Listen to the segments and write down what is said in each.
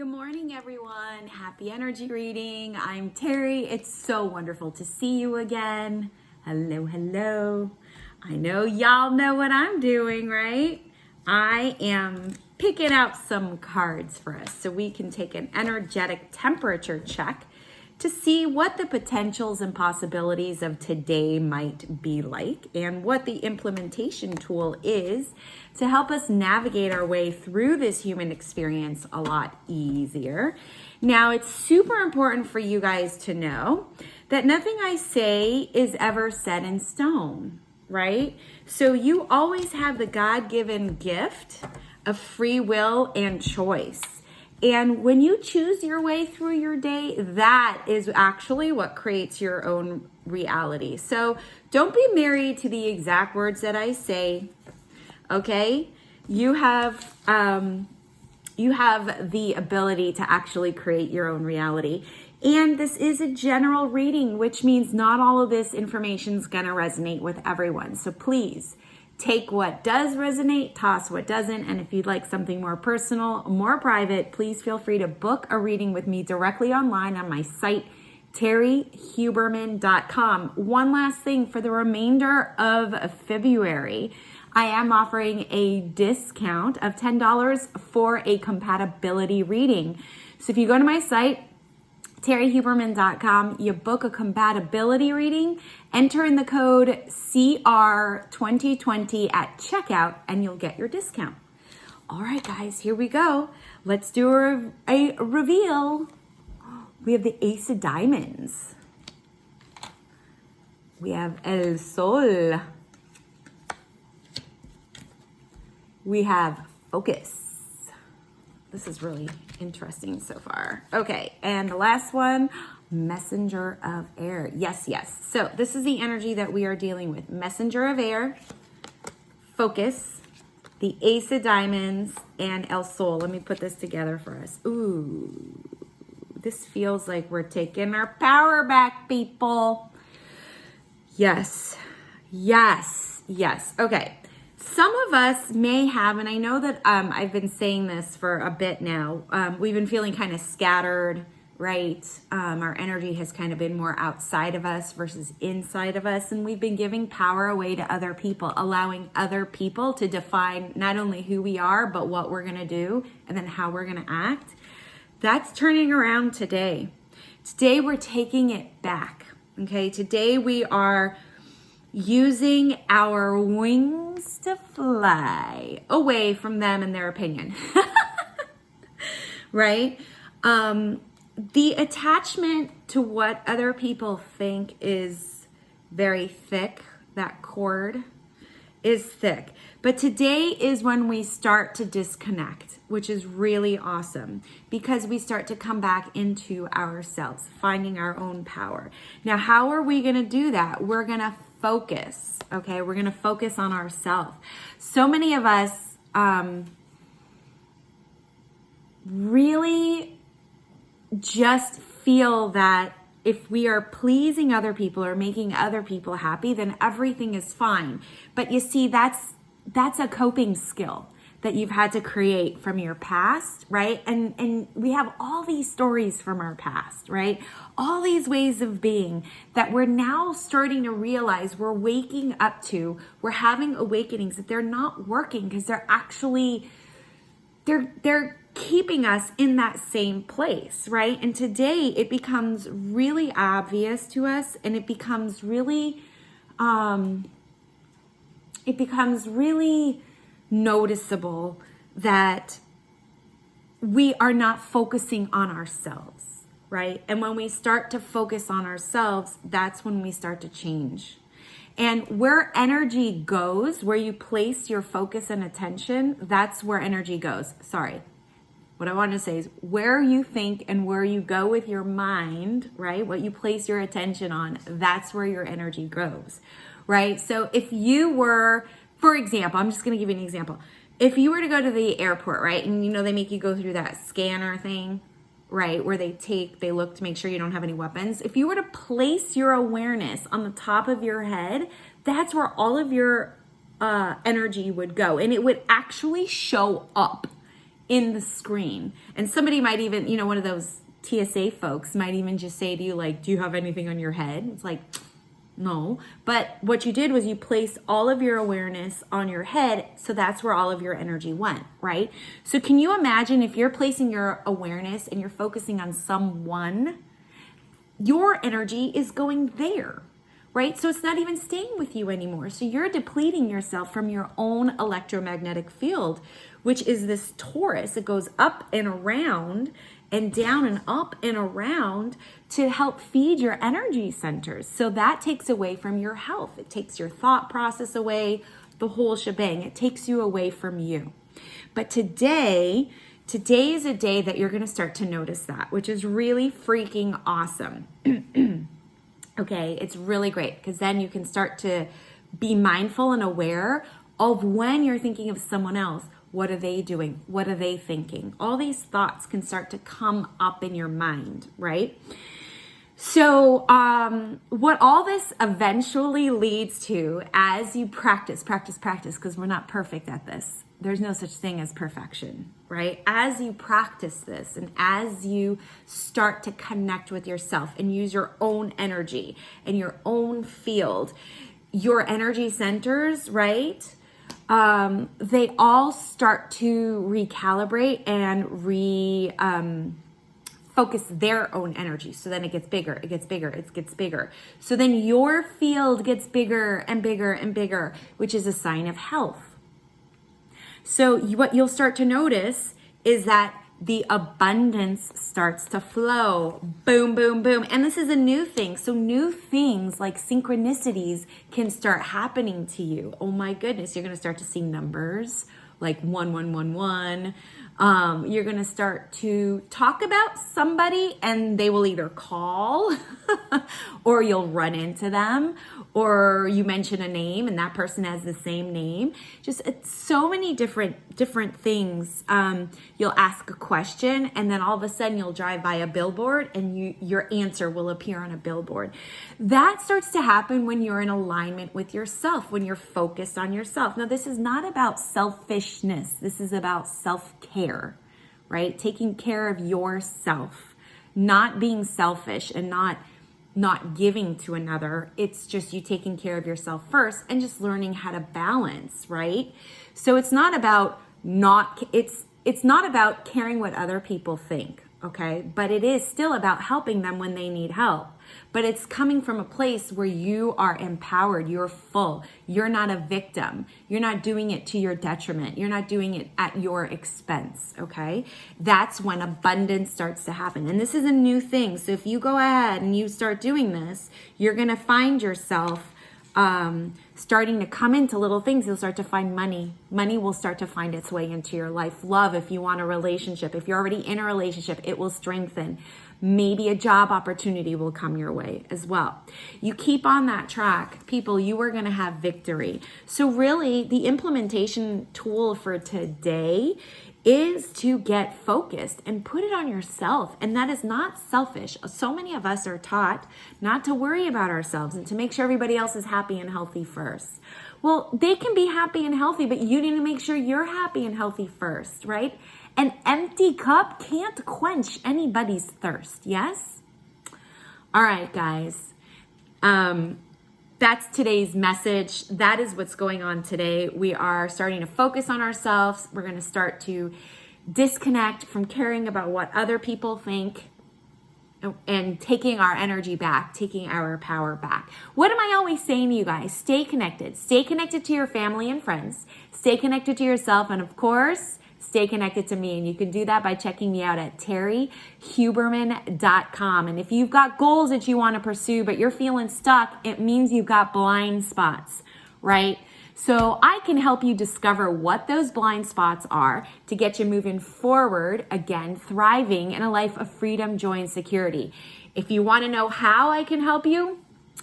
Good morning, everyone. Happy energy reading. I'm Terry. It's so wonderful to see you again. Hello, hello. I know y'all know what I'm doing, right? I am picking out some cards for us so we can take an energetic temperature check to see what the potentials and possibilities of today might be like and what the implementation tool is to help us navigate our way through this human experience a lot easier. Now, it's super important for you guys to know that nothing I say is ever set in stone, right? So you always have the God-given gift of free will and choice. And when you choose your way through your day, that is actually what creates your own reality. So don't be married to the exact words that I say, okay? You have the ability to actually create your own reality. And this is a general reading, which means not all of this information is going to resonate with everyone. So please, take what does resonate, toss what doesn't, and if you'd like something more personal, more private, please feel free to book a reading with me directly online on my site, terriehuberman.com. One last thing, for the remainder of February, I am offering a discount of $10 for a compatibility reading. So if you go to my site, terriehuberman.com, you book a compatibility reading, enter in the code CR2020 at checkout, and you'll get your discount. All right, guys, here we go. Let's do a reveal. We have the Ace of Diamonds. We have El Sol. We have Focus. This is really interesting so far. Okay, and the last one, Messenger of Air. Yes, yes. So this is the energy that we are dealing with. Messenger of Air, Focus, the Ace of Diamonds, and El Sol. Let me put this together for us. Ooh, this feels like we're taking our power back, people. Yes, yes, yes. Okay. Some of us may have, and I know that I've been saying this for a bit now, we've been feeling kind of scattered, right? Our energy has kind of been more outside of us versus inside of us, and we've been giving power away to other people, allowing other people to define not only who we are, but what we're going to do, and then how we're going to act. That's turning around today. Today, we're taking it back, okay? Today, we are using our wings to fly away from them and their opinion, right? The attachment to what other people think is very thick. That cord is thick. But today is when we start to disconnect, which is really awesome because we start to come back into ourselves, finding our own power. Now, how are we going to do that? We're going to focus, okay? We're going to focus on ourselves. So many of us really just feel that if we are pleasing other people or making other people happy, then everything is fine. But you see, that's a coping skill that you've had to create from your past, right? And we have all these stories from our past, right? All these ways of being that we're now starting to realize we're waking up to, we're having awakenings that they're not working because they're actually, they're keeping us in that same place, right? And today it becomes really obvious to us, and it becomes really noticeable that we are not focusing on ourselves, right? And when we start to focus on ourselves, that's when we start to change. And where energy goes, where you place your focus and attention, that's where energy goes. Sorry. What I want to say is where you think and where you go with your mind, right? What you place your attention on, that's where your energy goes, right? So if you were, for example, I'm just going to give you an example. If you were to go to the airport, right? And you know, they make you go through that scanner thing, right? Where they look to make sure you don't have any weapons. If you were to place your awareness on the top of your head, that's where all of your energy would go. And it would actually show up in the screen. And somebody might even, you know, one of those TSA folks might even just say to you, like, do you have anything on your head? It's like, no. But what you did was you placed all of your awareness on your head, so that's where all of your energy went, right? So can you imagine if you're placing your awareness and you're focusing on someone, your energy is going there, right? So it's not even staying with you anymore. So you're depleting yourself from your own electromagnetic field, which is this torus. It goes up and around and down and up and around to help feed your energy centers. So that takes away from your health. It takes your thought process away, the whole shebang. It takes you away from you. But today is a day that you're going to start to notice that, which is really freaking awesome. Okay, it's really great because then you can start to be mindful and aware of when you're thinking of someone else. What are they doing? What are they thinking? All these thoughts can start to come up in your mind, right? So what all this eventually leads to as you practice, because we're not perfect at this. There's no such thing as perfection, right? As you practice this and as you start to connect with yourself and use your own energy and your own field, your energy centers, right? They all start to recalibrate and focus their own energy. So then it gets bigger, it gets bigger, it gets bigger. So then your field gets bigger and bigger and bigger, which is a sign of health. So what you'll start to notice is that the abundance starts to flow. Boom, boom, boom. And this is a new thing. So new things like synchronicities can start happening to you. Oh my goodness. You're going to start to see numbers like 1111. You're going to start to talk about somebody and they will either call or you'll run into them, or you mention a name and that person has the same name. Just so many different things. You'll ask a question and then all of a sudden you'll drive by a billboard and your answer will appear on a billboard. That starts to happen when you're in alignment with yourself, when you're focused on yourself. Now, this is not about selfishness. This is about self-care, right? Taking care of yourself, not being selfish and not giving to another. It's just you taking care of yourself first and just learning how to balance, right? So it's not about it's not about caring what other people think, okay? But it is still about helping them when they need help. But it's coming from a place where you are empowered, you're full, you're not a victim, you're not doing it to your detriment, you're not doing it at your expense, okay? That's when abundance starts to happen. And this is a new thing. So if you go ahead and you start doing this, you're gonna find yourself starting to come into little things. You'll start to find money. Money will start to find its way into your life. Love, if you want a relationship. If you're already in a relationship, it will strengthen. Maybe a job opportunity will come your way as well. You keep on that track, people, you are going to have victory. So really, the implementation tool for today is to get focused and put it on yourself. And that is not selfish. So many of us are taught not to worry about ourselves and to make sure everybody else is happy and healthy first. Well, they can be happy and healthy, but you need to make sure you're happy and healthy first, right? An empty cup can't quench anybody's thirst, yes? All right, guys. That's today's message. That is what's going on today. We are starting to focus on ourselves. We're going to start to disconnect from caring about what other people think and taking our energy back, taking our power back. What am I always saying to you guys? Stay connected. Stay connected to your family and friends. Stay connected to yourself. And of course, stay connected to me. And you can do that by checking me out at terriehuberman.com. And if you've got goals that you want to pursue, but you're feeling stuck, it means you've got blind spots, right? So I can help you discover what those blind spots are to get you moving forward, again, thriving in a life of freedom, joy, and security. If you want to know how I can help you,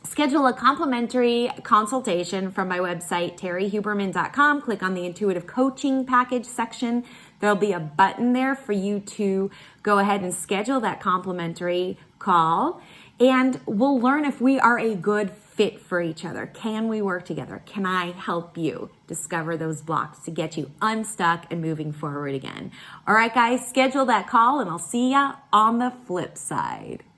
schedule a complimentary consultation from my website, terriehuberman.com. Click on the intuitive coaching package section. There'll be a button there for you to go ahead and schedule that complimentary call. And we'll learn if we are a good fit for each other? Can we work together? Can I help you discover those blocks to get you unstuck and moving forward again? All right, guys, schedule that call and I'll see ya on the flip side.